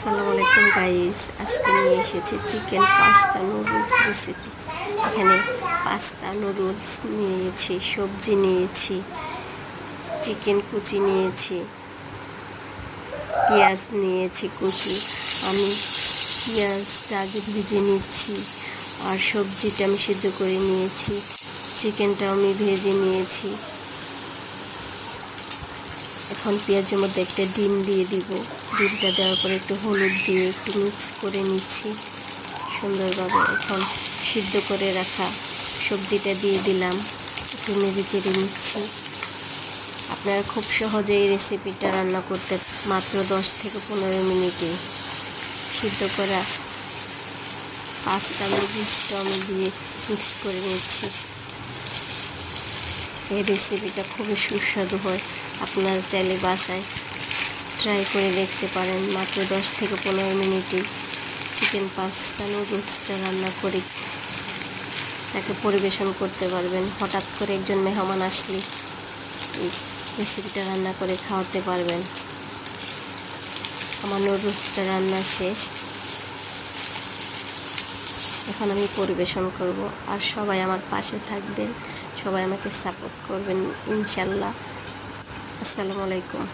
আসসালামু আলাইকুম গাইস, আজকে নিয়ে এসেছি চিকেন পাস্তা নুডলস রেসিপি। এখানে পাস্তা নুডলস নিয়েছি, সবজি নিয়েছি, চিকেন কুচি নিয়েছি, পেঁয়াজ নিয়েছি কুচি। আমি পেঁয়াজটা আগে ভেজে নিচ্ছি আর সবজিটা আমি সিদ্ধ করে নিয়েছি, চিকেনটাও আমি ভেজে নিয়েছি। এখন পেঁয়াজের মধ্যে একটা ডিম দিয়ে দিব। ডিমটা দেওয়ার পরে একটু হলুদ দিয়ে একটু মিক্স করে নিচ্ছি সুন্দরভাবে। এখন সিদ্ধ করে রাখা সবজিটা দিয়ে দিলাম, একটু নেড়ে চেড়ে নিচ্ছি। আপনারা খুব সহজে এই রেসিপিটা রান্না করতে, মাত্র 10 থেকে 15 মিনিটে সিদ্ধ করা পাস্তা নুডলসটা আমি দিয়ে মিক্স করে নিচ্ছি। এই রেসিপিটা খুবই সুস্বাদু হয়, আপনারা চাইলে বাসায় ট্রাই করে দেখতে পারেন। মাত্র 10 থেকে 15 মিনিটে চিকেন পাস্তা নুডলসটা রান্না করে তাকে পরিবেশন করতে পারবেন। হঠাৎ করে একজন মেহমান আসলে এই রেসিপিটা রান্না করে খাওয়াতে পারবেন। আমার নুডলসটা রান্না শেষ, এখন আমি পরিবেশন করব। আর সবাই আমার পাশে থাকবেন, সবাই আমাকে সাপোর্ট করবেন ইনশাল্লাহ। আসসালামু আলাইকুম।